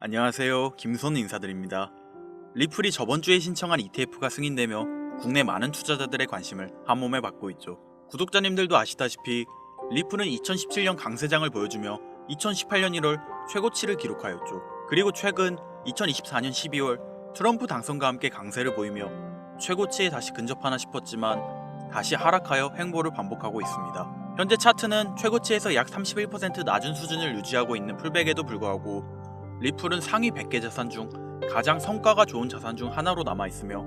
안녕하세요. 김손 인사드립니다. 리플이 저번 주에 신청한 ETF가 승인되며 국내 많은 투자자들의 관심을 한몸에 받고 있죠. 구독자님들도 아시다시피 리플은 2017년 강세장을 보여주며 2018년 1월 최고치를 기록하였죠. 그리고 최근 2024년 12월 트럼프 당선과 함께 강세를 보이며 최고치에 다시 근접하나 싶었지만 다시 하락하여 횡보를 반복하고 있습니다. 현재 차트는 최고치에서 약 31% 낮은 수준을 유지하고 있는 풀백에도 불구하고 리플은 상위 100개 자산 중 가장 성과가 좋은 자산 중 하나로 남아있으며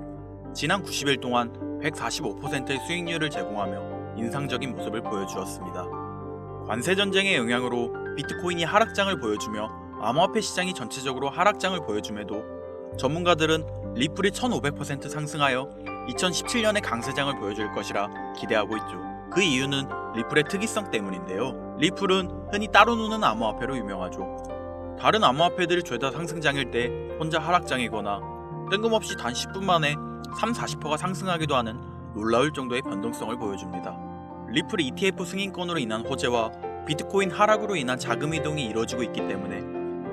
지난 90일 동안 145%의 수익률을 제공하며 인상적인 모습을 보여주었습니다. 관세전쟁의 영향으로 비트코인이 하락장을 보여주며 암호화폐 시장이 전체적으로 하락장을 보여줌에도 전문가들은 리플이 1500% 상승하여 2017년의 강세장을 보여줄 것이라 기대하고 있죠. 그 이유는 리플의 특이성 때문인데요. 리플은 흔히 따로 노는 암호화폐로 유명하죠. 다른 암호화폐들이 죄다 상승장일 때 혼자 하락장이거나 뜬금없이 단 10분 만에 30-40%가 상승하기도 하는 놀라울 정도의 변동성을 보여줍니다. 리플 ETF 승인권으로 인한 호재와 비트코인 하락으로 인한 자금 이동이 이루어지고 있기 때문에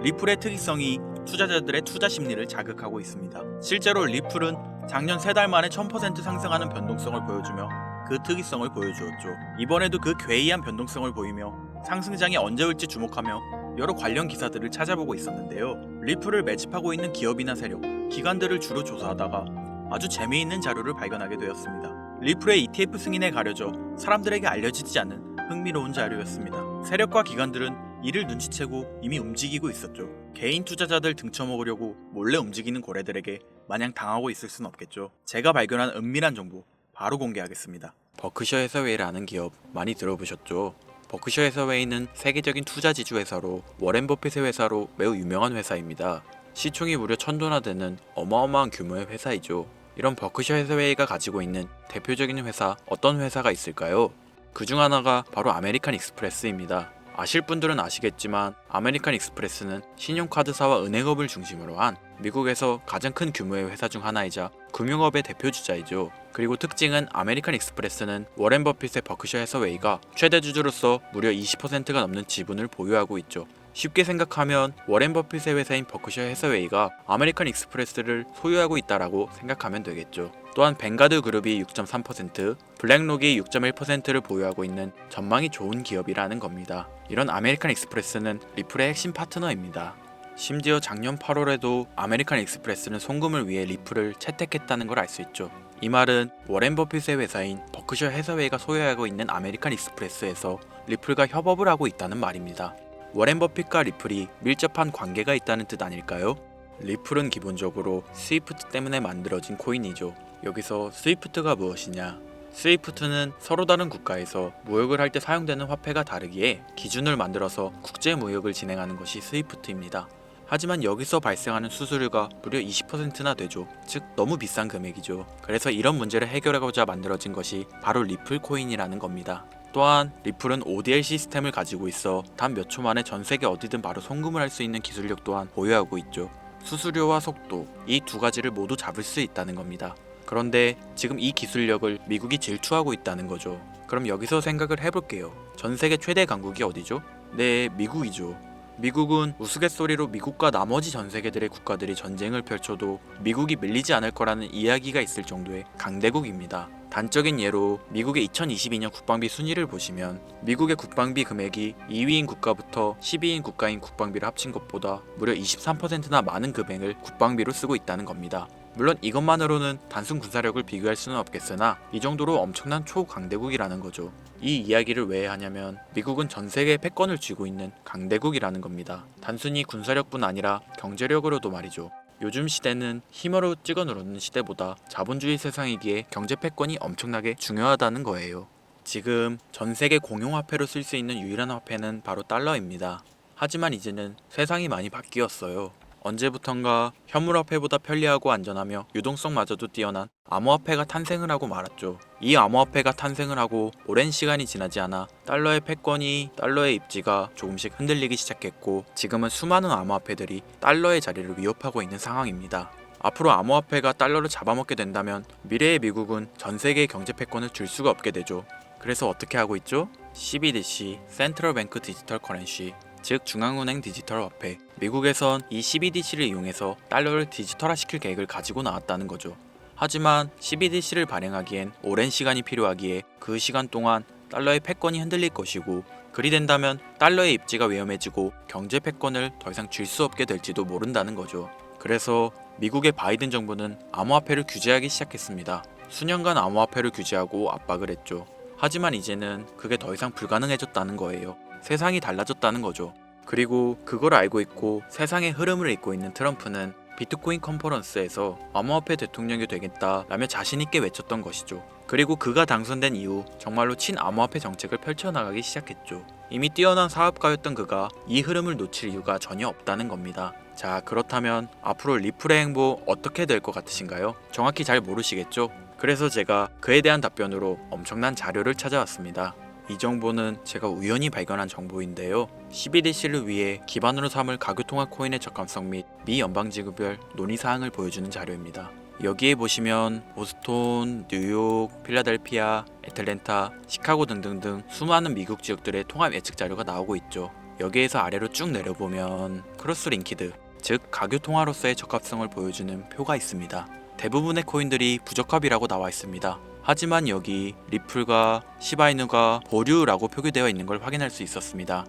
리플의 특이성이 투자자들의 투자 심리를 자극하고 있습니다. 실제로 리플은 작년 3달 만에 1000% 상승하는 변동성을 보여주며 그 특이성을 보여주었죠. 이번에도 그 괴이한 변동성을 보이며 상승장이 언제 올지 주목하며 여러 관련 기사들을 찾아보고 있었는데요. 리플을 매집하고 있는 기업이나 세력, 기관들을 주로 조사하다가 아주 재미있는 자료를 발견하게 되었습니다. 리플의 ETF 승인에 가려져 사람들에게 알려지지 않은 흥미로운 자료였습니다. 세력과 기관들은 이를 눈치채고 이미 움직이고 있었죠. 개인 투자자들 등쳐먹으려고 몰래 움직이는 고래들에게 마냥 당하고 있을 순 없겠죠. 제가 발견한 은밀한 정보 바로 공개하겠습니다. 버크셔 해서웨이라는 기업 많이 들어보셨죠? 버크셔 해서웨이는 세계적인 투자 지주 회사로 워렌 버핏의 회사로 매우 유명한 회사입니다. 시총이 무려 1000조나 되는 어마어마한 규모의 회사이죠. 이런 버크셔 해서웨이가 가지고 있는 대표적인 회사 어떤 회사가 있을까요? 그 중 하나가 바로 아메리칸 익스프레스입니다. 아실 분들은 아시겠지만 아메리칸 익스프레스는 신용카드사와 은행업을 중심으로 한 미국에서 가장 큰 규모의 회사 중 하나이자 금융업의 대표 주자이죠. 그리고 특징은 아메리칸 익스프레스는 워렌 버핏의 버크셔 해서웨이가 최대 주주로서 무려 20%가 넘는 지분을 보유하고 있죠. 쉽게 생각하면 워렌 버핏의 회사인 버크셔 해서웨이가 아메리칸 익스프레스를 소유하고 있다라고 생각하면 되겠죠. 또한 뱅가드 그룹이 6.3%, 블랙록이 6.1%를 보유하고 있는 전망이 좋은 기업이라는 겁니다. 이런 아메리칸 익스프레스는 리플의 핵심 파트너입니다. 심지어 작년 8월에도 아메리칸 익스프레스는 송금을 위해 리플을 채택했다는 걸 알 수 있죠. 이 말은 워렌 버핏의 회사인 버크셔 해서웨이가 소유하고 있는 아메리칸 익스프레스에서 리플과 협업을 하고 있다는 말입니다. 워렌 버핏과 리플이 밀접한 관계가 있다는 뜻 아닐까요? 리플은 기본적으로 스위프트 때문에 만들어진 코인이죠. 여기서 스위프트가 무엇이냐? 스위프트는 서로 다른 국가에서 무역을 할 때 사용되는 화폐가 다르기에 기준을 만들어서 국제 무역을 진행하는 것이 스위프트입니다. 하지만 여기서 발생하는 수수료가 무려 20%나 되죠. 즉 너무 비싼 금액이죠. 그래서 이런 문제를 해결하고자 만들어진 것이 바로 리플 코인이라는 겁니다. 또한 리플은 ODL 시스템을 가지고 있어 단 몇 초 만에 전 세계 어디든 바로 송금을 할 수 있는 기술력 또한 보유하고 있죠. 수수료와 속도, 이 두 가지를 모두 잡을 수 있다는 겁니다. 그런데 지금 이 기술력을 미국이 질투하고 있다는 거죠. 그럼 여기서 생각을 해볼게요. 전 세계 최대 강국이 어디죠? 네, 미국이죠. 미국은 우스갯소리로 미국과 나머지 전 세계들의 국가들이 전쟁을 펼쳐도 미국이 밀리지 않을 거라는 이야기가 있을 정도의 강대국입니다. 단적인 예로 미국의 2022년 국방비 순위를 보시면 미국의 국방비 금액이 2위인 국가부터 10위인 국가인 국방비를 합친 것보다 무려 23%나 많은 금액을 국방비로 쓰고 있다는 겁니다. 물론 이것만으로는 단순 군사력을 비교할 수는 없겠으나 이 정도로 엄청난 초강대국이라는 거죠. 이 이야기를 왜 하냐면 미국은 전 세계의 패권을 쥐고 있는 강대국이라는 겁니다. 단순히 군사력뿐 아니라 경제력으로도 말이죠. 요즘 시대는 힘으로 찍어 누르는 시대보다 자본주의 세상이기에 경제 패권이 엄청나게 중요하다는 거예요. 지금 전 세계 공용화폐로 쓸 수 있는 유일한 화폐는 바로 달러입니다. 하지만 이제는 세상이 많이 바뀌었어요. 언제부턴가 현물화폐보다 편리하고 안전하며 유동성마저도 뛰어난 암호화폐가 탄생을 하고 말았죠. 이 암호화폐가 탄생을 하고 오랜 시간이 지나지 않아 달러의 패권이 달러의 입지가 조금씩 흔들리기 시작했고 지금은 수많은 암호화폐들이 달러의 자리를 위협하고 있는 상황입니다. 앞으로 암호화폐가 달러를 잡아먹게 된다면 미래의 미국은 전 세계의 경제 패권을 줄 수가 없게 되죠. 그래서 어떻게 하고 있죠? CBDC, 센트럴 뱅크 디지털 커런시, 즉 중앙은행 디지털 화폐. 미국에선 이 CBDC를 이용해서 달러를 디지털화시킬 계획을 가지고 나왔다는 거죠. 하지만 CBDC를 발행하기엔 오랜 시간이 필요하기에 그 시간 동안 달러의 패권이 흔들릴 것이고, 그리 된다면 달러의 입지가 위험해지고 경제 패권을 더 이상 쥘 수 없게 될지도 모른다는 거죠. 그래서 미국의 바이든 정부는 암호화폐를 규제하기 시작했습니다. 수년간 암호화폐를 규제하고 압박을 했죠. 하지만 이제는 그게 더 이상 불가능해졌다는 거예요. 세상이 달라졌다는 거죠. 그리고 그걸 알고 있고 세상의 흐름을 읽고 있는 트럼프는 비트코인 컨퍼런스에서 암호화폐 대통령이 되겠다라며 자신있게 외쳤던 것이죠. 그리고 그가 당선된 이후 정말로 친암호화폐 정책을 펼쳐나가기 시작했죠. 이미 뛰어난 사업가였던 그가 이 흐름을 놓칠 이유가 전혀 없다는 겁니다. 자, 그렇다면 앞으로 리플의 행보 어떻게 될 것 같으신가요? 정확히 잘 모르시겠죠? 그래서 제가 그에 대한 답변으로 엄청난 자료를 찾아왔습니다. 이 정보는 제가 우연히 발견한 정보인데요. CBDC를 위해 기반으로 삼을 가교통화 코인의 적합성 및 미 연방지구별 논의사항을 보여주는 자료입니다. 여기에 보시면 보스톤, 뉴욕, 필라델피아, 애틀랜타, 시카고 등등등 수많은 미국 지역들의 통합 예측 자료가 나오고 있죠. 여기에서 아래로 쭉 내려보면 크로스링키드, 즉 가교통화로서의 적합성을 보여주는 표가 있습니다. 대부분의 코인들이 부적합이라고 나와 있습니다. 하지만 여기 리플과 시바이누가 보류라고 표기되어 있는 걸 확인할 수 있었습니다.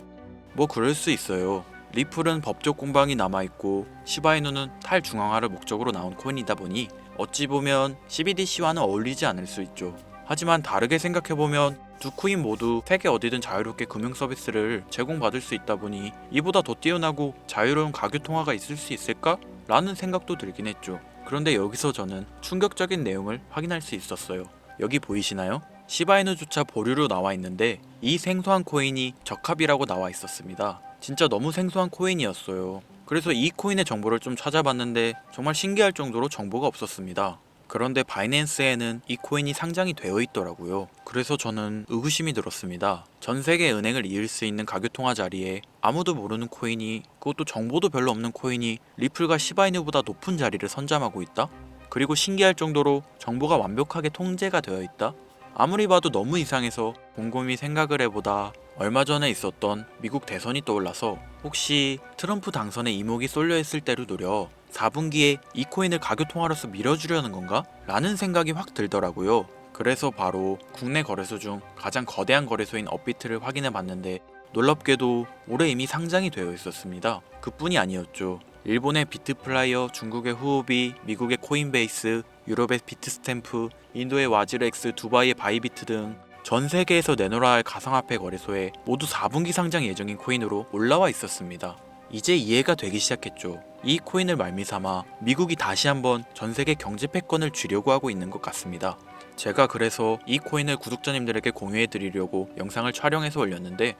뭐 그럴 수 있어요. 리플은 법적 공방이 남아있고 시바이누는 탈중앙화를 목적으로 나온 코인이다 보니 어찌 보면 CBDC와는 어울리지 않을 수 있죠. 하지만 다르게 생각해보면 두 코인 모두 세계 어디든 자유롭게 금융 서비스를 제공받을 수 있다 보니 이보다 더 뛰어나고 자유로운 가교통화가 있을 수 있을까? 라는 생각도 들긴 했죠. 그런데 여기서 저는 충격적인 내용을 확인할 수 있었어요. 여기 보이시나요? 시바이누조차 보류로 나와 있는데 이 생소한 코인이 적합이라고 나와 있었습니다. 진짜 너무 생소한 코인이었어요. 그래서 이 코인의 정보를 좀 찾아봤는데 정말 신기할 정도로 정보가 없었습니다. 그런데 바이낸스에는 이 코인이 상장이 되어 있더라고요. 그래서 저는 의구심이 들었습니다. 전 세계 은행을 이을 수 있는 가교통화 자리에 아무도 모르는 코인이, 그것도 정보도 별로 없는 코인이 리플과 시바이누보다 높은 자리를 선점하고 있다? 그리고 신기할 정도로 정보가 완벽하게 통제가 되어 있다? 아무리 봐도 너무 이상해서 곰곰이 생각을 해보다 얼마 전에 있었던 미국 대선이 떠올라서 혹시 트럼프 당선에 이목이 쏠려 있을 때를 노려 4분기에 이 코인을 가교통화로서 밀어주려는 건가? 라는 생각이 확 들더라고요. 그래서 바로 국내 거래소 중 가장 거대한 거래소인 업비트를 확인해 봤는데 놀랍게도 올해 이미 상장이 되어 있었습니다. 그뿐이 아니었죠. 일본의 비트플라이어, 중국의 후오비, 미국의 코인베이스, 유럽의 비트스탬프, 인도의 와즈렉스, 두바이의 바이비트 등 전 세계에서 내놓아야 할 가상화폐 거래소에 모두 4분기 상장 예정인 코인으로 올라와 있었습니다. 이제 이해가 되기 시작했죠. 이 코인을 말미삼아 미국이 다시 한번 전 세계 경제 패권을 쥐려고 하고 있는 것 같습니다. 제가 그래서 이 코인을 구독자님들에게 공유해 드리려고 영상을 촬영해서 올렸는데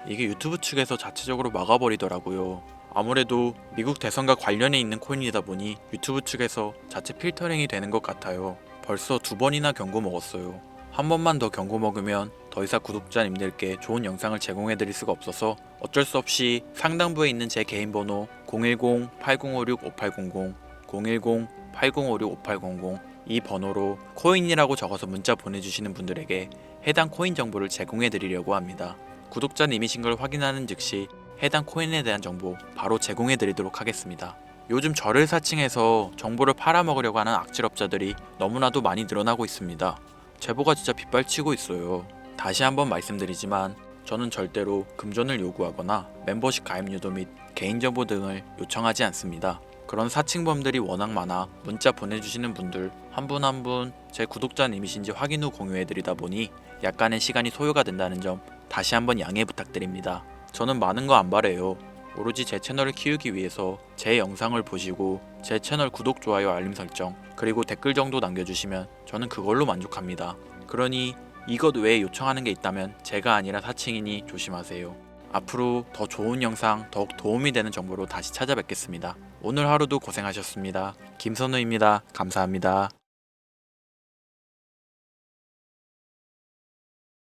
이게 유튜브 측에서 자체적으로 막아버리더라고요. 아무래도 미국 대선과 관련해 있는 코인이다 보니 유튜브 측에서 자체 필터링이 되는 것 같아요. 벌써 2번이나 경고 먹었어요. 한 번만 더 경고 먹으면 더 이상 구독자님들께 좋은 영상을 제공해 드릴 수가 없어서 어쩔 수 없이 상단부에 있는 제 개인 번호 010-8056-5800, 010-8056-5800 이 번호로 코인이라고 적어서 문자 보내주시는 분들에게 해당 코인 정보를 제공해 드리려고 합니다. 구독자님이신 걸 확인하는 즉시 해당 코인에 대한 정보 바로 제공해 드리도록 하겠습니다. 요즘 저를 사칭해서 정보를 팔아먹으려고 하는 악질업자들이 너무나도 많이 늘어나고 있습니다. 제보가 진짜 빗발치고 있어요. 다시 한번 말씀드리지만 저는 절대로 금전을 요구하거나 멤버십 가입 유도 및 개인정보 등을 요청하지 않습니다. 그런 사칭범들이 워낙 많아 문자 보내주시는 분들 한 분 한 분 제 구독자님이신지 확인 후 공유해드리다 보니 약간의 시간이 소요가 된다는 점 다시 한번 양해 부탁드립니다. 저는 많은 거 안 바래요. 오로지 제 채널을 키우기 위해서 제 영상을 보시고 제 채널 구독, 좋아요, 알림 설정 그리고 댓글 정도 남겨주시면 저는 그걸로 만족합니다. 그러니 이것 외에 요청하는 게 있다면 제가 아니라 사칭이니 조심하세요. 앞으로 더 좋은 영상, 더욱 도움이 되는 정보로 다시 찾아뵙겠습니다. 오늘 하루도 고생하셨습니다. 김선우입니다. 감사합니다.